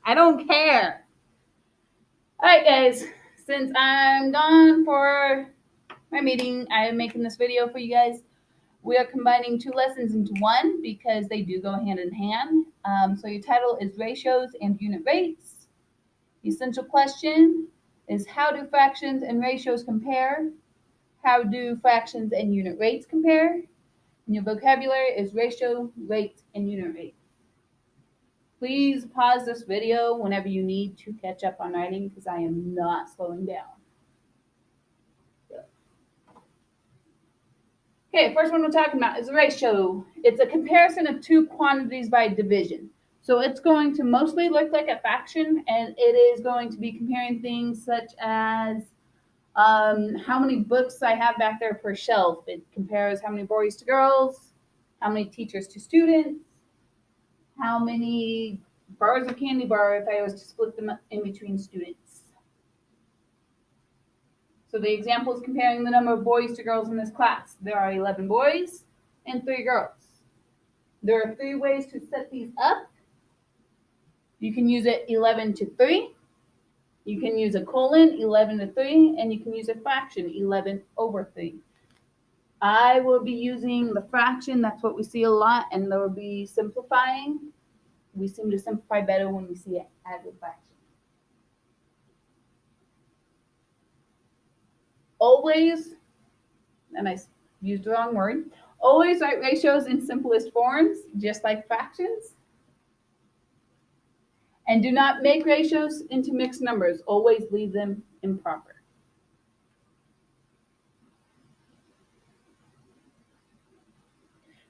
I don't care. All right, guys. Since I'm gone for my meeting, I am making this video for you guys. We are combining two lessons into one because they do go hand in hand. So your title is Ratios and Unit Rates. The essential question is how do fractions and ratios compare? How do fractions and unit rates compare? And your vocabulary is ratio, rate, and unit rate. Please pause this video whenever you need to catch up on writing because I am not slowing down. Okay, first one we're talking about is a ratio. It's a comparison of two quantities by division. So it's going to mostly look like a fraction, and it is going to be comparing things such as how many books I have back there per shelf. It compares how many boys to girls, how many teachers to students, how many bars of candy bar if I was to split them in between students. So the example is comparing the number of boys to girls in this class. There are 11 boys and 3 girls. There are 3 ways to set these up. You can use it 11 to 3. You can use a colon, 11 to 3, and you can use a fraction, 11 over 3. I will be using the fraction. That's what we see a lot, and there will be simplifying. We seem to simplify better when we see it as a fraction. Always, and I used the wrong word, always write ratios in simplest forms, just like fractions. And do not make ratios into mixed numbers. Always leave them improper.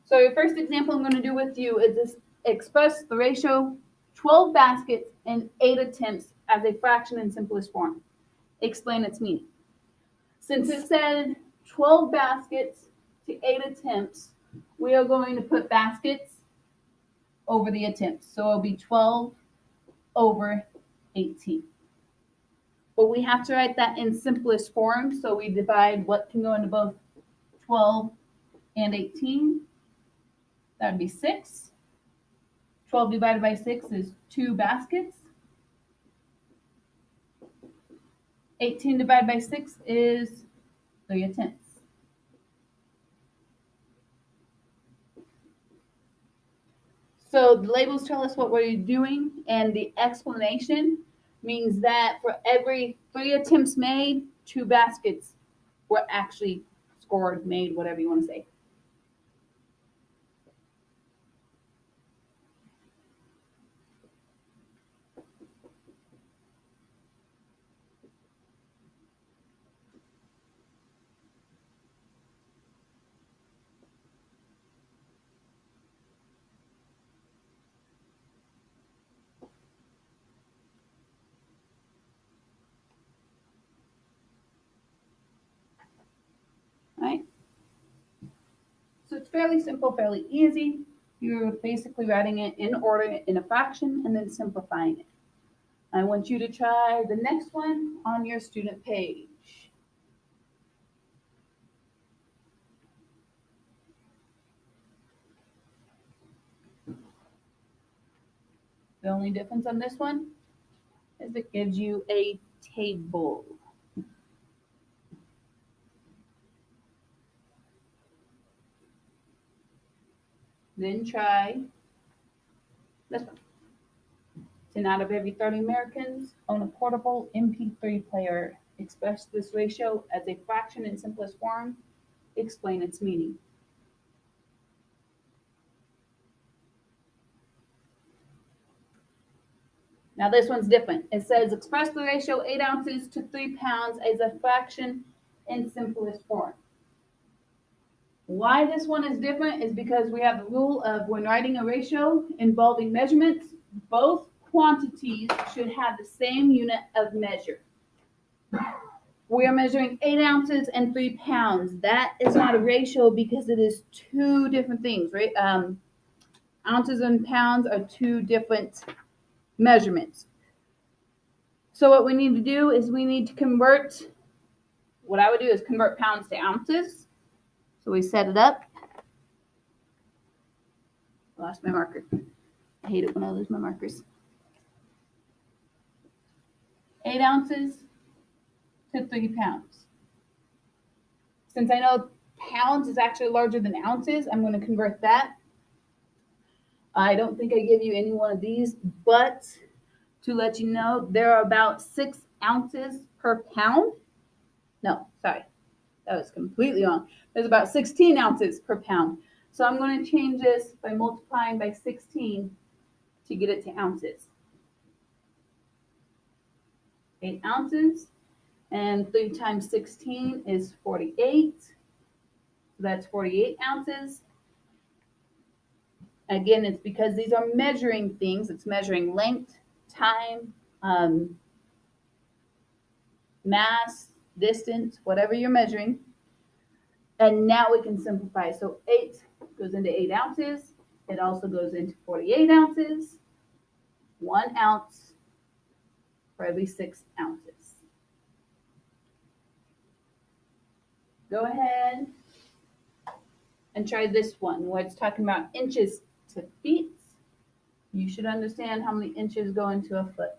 So your first example I'm going to do with you is this: express the ratio 12 baskets and 8 attempts as a fraction in simplest form. Explain its meaning. Since it said 12 baskets to 8 attempts, we are going to put baskets over the attempts. So it'll be 12 over 18. But we have to write that in simplest form, so we divide what can go into both 12 and 18. That would be 6. 12 divided by 6 is 2 baskets. 18 divided by 6 is 3 attempts. So the labels tell us what we're doing, and the explanation means that for every 3 attempts made, 2 baskets were actually scored, made, whatever you want to say. Right? So it's fairly simple, fairly easy. You're basically writing it in order in a fraction and then simplifying it. I want you to try the next one on your student page. The only difference on this one is it gives you a table. Then try this one. 10 out of every 30 Americans own a portable MP3 player. Express this ratio as a fraction in simplest form. Explain its meaning. Now this one's different. It says express the ratio 8 ounces to 3 pounds as a fraction in simplest form. Why this one is different is because we have the rule of when writing a ratio involving measurements, both quantities should have the same unit of measure. We are measuring 8 ounces and 3 pounds. That is not a ratio because it is 2 different things, right? Ounces and pounds are 2 different measurements. So what we need to do is we need to convert, what I would do is convert pounds to ounces. So we set it up. I lost my marker. I hate it when I lose my markers. 8 ounces to 3 pounds. Since I know pounds is actually larger than ounces, I'm going to convert that. I don't think I give you any one of these, but to let you know, there are about 6 ounces per pound. No, sorry, that was completely wrong. There's about 16 ounces per pound. So I'm going to change this by multiplying by 16 to get it to ounces. 8 ounces, and 3 times 16 is 48. So that's 48 ounces. Again, it's because these are measuring things. It's measuring length, time, mass, distance, whatever you're measuring. And now we can simplify. So 8 goes into 8 ounces. It also goes into 48 ounces. 1 ounce for every 6 ounces. Go ahead and try this one where it's talking about inches to feet. You should understand how many inches go into a foot.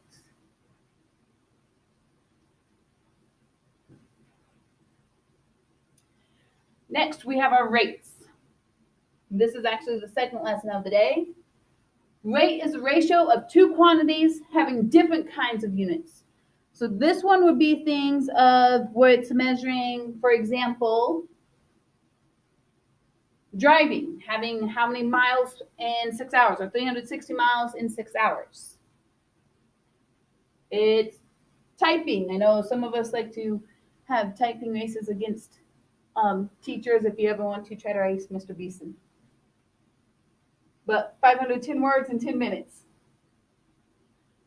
Next, we have our rates. This is actually the second lesson of the day. Rate is a ratio of two quantities having different kinds of units. So this one would be things of where it's measuring, for example, driving, having how many miles in 6 hours, or 360 miles in 6 hours. It's typing. I know some of us like to have typing races against teachers if you ever want to try to race Mr. Beeson. But 510 words in 10 minutes.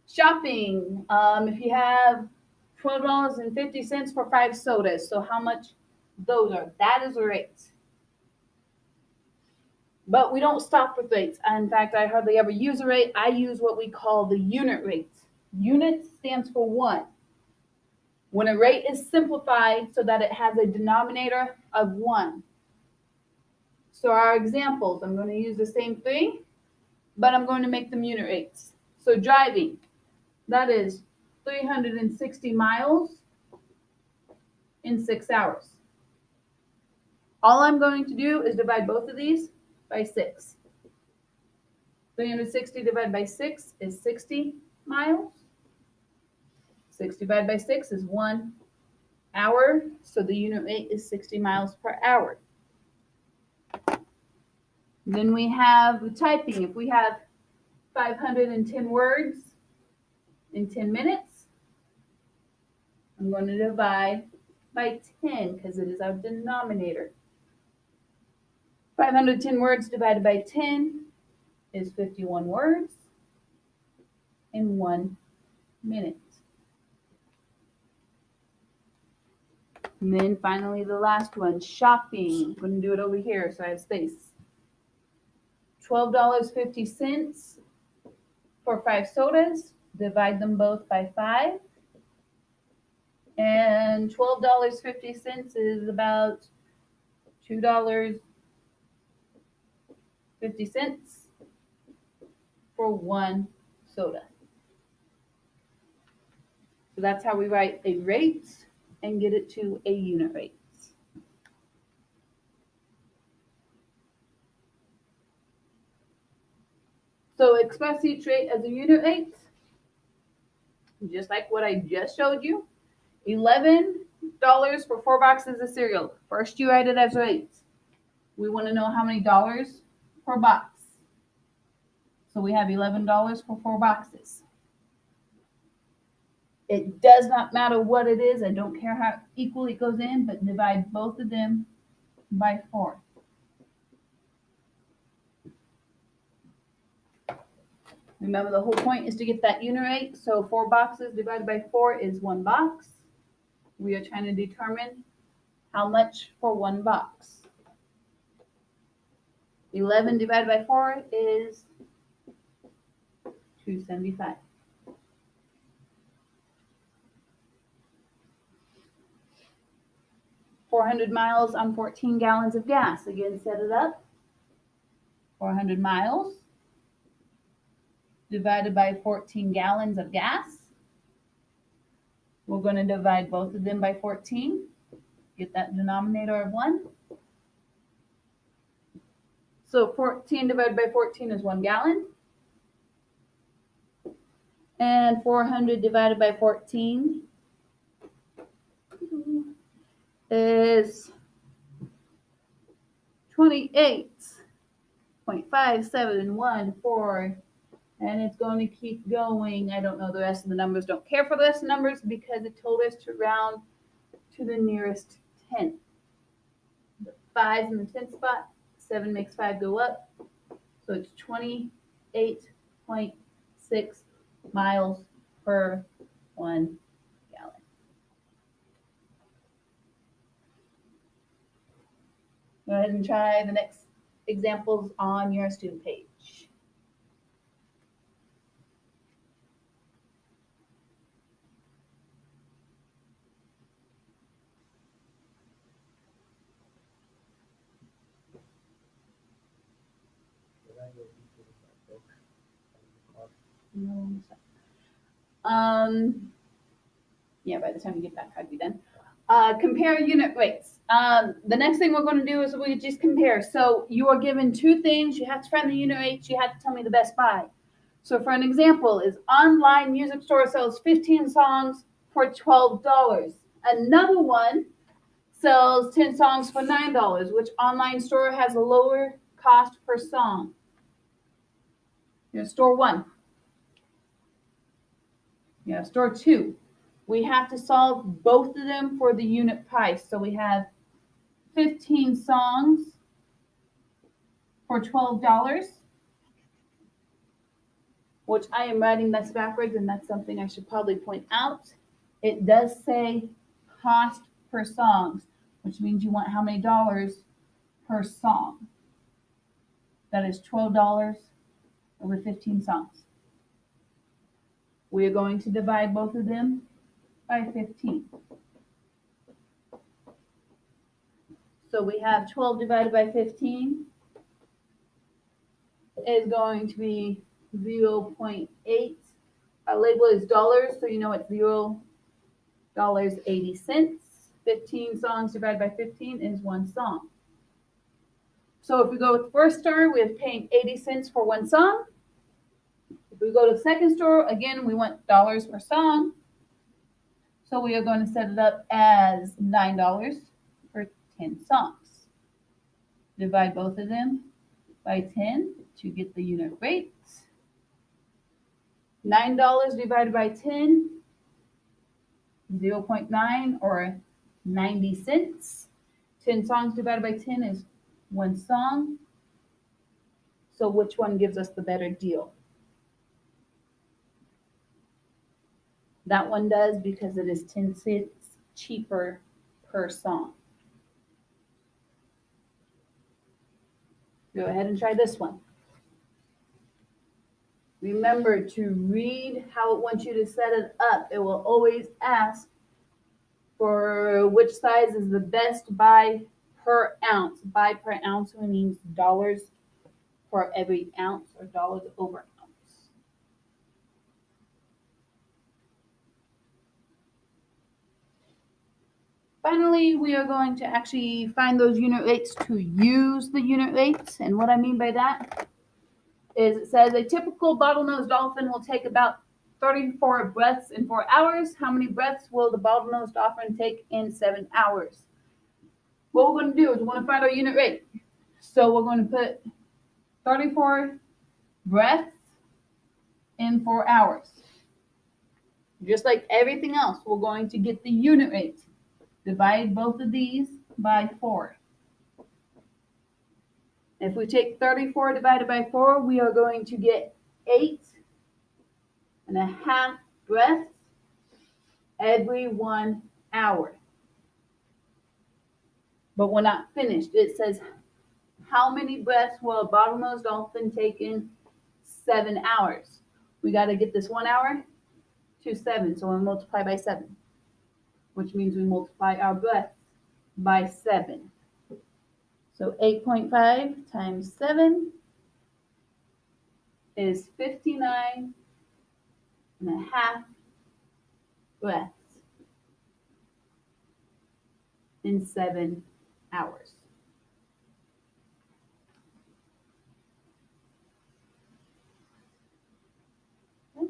Shopping, if you have $12.50 for 5 sodas, so how much those are? That is a rate. But we don't stop with rates. In fact, I hardly ever use a rate. I use what we call the unit rate. Unit stands for 1. When a rate is simplified so that it has a denominator of 1. So our examples, I'm going to use the same thing, but I'm going to make them unit rates. So driving, that is 360 miles in 6 hours. All I'm going to do is divide both of these by 6. 360 divided by 6 is 60 miles. 6 divided by 6 is 1 hour, so the unit rate is 60 miles per hour. Then we have typing. If we have 510 words in 10 minutes, I'm going to divide by 10 because it is our denominator. 510 words divided by 10 is 51 words in 1 minute. And then finally the last one, shopping. I'm going to do it over here so I have space. $12.50 for 5 sodas. Divide them both by 5. And $12.50 is about $2.50 for 1 soda. So that's how we write a rate and get it to a unit rate. So express each rate as a unit rate, just like what I just showed you. $11 for 4 boxes of cereal. First you write it as rates. We want to know how many dollars per box. So we have $11 for 4 boxes. It does not matter what it is. I don't care how equally it goes in, but divide both of them by 4. Remember, the whole point is to get that unit rate. So 4 boxes divided by 4 is 1 box. We are trying to determine how much for 1 box. 11 divided by 4 is 275. $400 miles on 14 gallons of gas. Again, set it up. 400 miles divided by 14 gallons of gas We're going to divide both of them by 14. Get that denominator of 1. So 14 divided by 14 is 1 gallon. And 400 divided by 14 is 28.5714. And it's going to keep going. I don't know the rest of the numbers. Don't care for the rest of the numbers because it told us to round to the nearest 10. The 5's in the 10th spot. 7 makes 5 go up. So it's 28.6 miles per 1 gallon. Go ahead and try the next examples on your student page. Yeah, by the time you get back, I'd be done. Compare unit rates. The next thing we're going to do is we just compare. So you are given two things. You have to find the unit rates. You have to tell me the best buy. So for an example, is online music store sells 15 songs for $12. Another one sells 10 songs for $9. Which online store has a lower cost per song? Store 1. Store 2. We have to solve both of them for the unit price. So we have 15 songs for $12, which I am writing this backwards, and that's something I should probably point out. It does say cost per songs, which means you want how many dollars per song. That is $12 over 15 songs. We are going to divide both of them by 15. So we have 12 divided by 15 is going to be 0.8. Our label is dollars, so you know it's $0.80. 15 songs divided by 15 is 1 song. So if we go with the first store, we have paying 80 cents for 1 song. If we go to the second store, again, we want dollars per song. So we are going to set it up as $9 for 10 songs. Divide both of them by 10 to get the unit rate. $9 divided by 10, 0.9 or 90 cents. 10 songs divided by 10 is 1 song. So which one gives us the better deal? That one does because it is 10 cents cheaper per song. Go ahead and try this one. Remember to read how it wants you to set it up. It will always ask for which size is the best buy per ounce. Buy per ounce means dollars for every ounce or dollars over ounce. Finally, we are going to actually find those unit rates to use the unit rates. And what I mean by that is it says a typical bottlenose dolphin will take about 34 breaths in 4 hours. How many breaths will the bottlenose dolphin take in 7 hours? What we're going to do is we're going to find our unit rate. So we're going to put 34 breaths in 4 hours. Just like everything else, we're going to get the unit rate. Divide both of these by 4. If we take 34 divided by 4, we are going to get 8.5 breaths every 1 hour. But we're not finished. It says, how many breaths will a bottlenose dolphin take in 7 hours? We got to get this 1 hour to 7, so we'll multiply by 7, which means we multiply our breaths by 7. So 8.5 times 7 is 59.5 breaths. in 7 hours. Okay.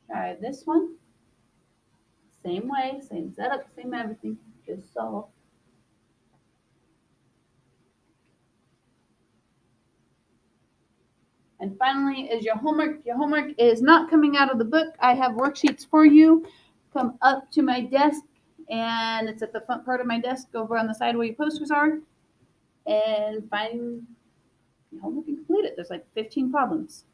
Try this one. Same way, same setup, same everything, just solve. And finally is your homework. Your homework is not coming out of the book. I have worksheets for you. Come up to my desk, and it's at the front part of my desk over on the side where your posters are, and find your homework and complete it. There's like 15 problems.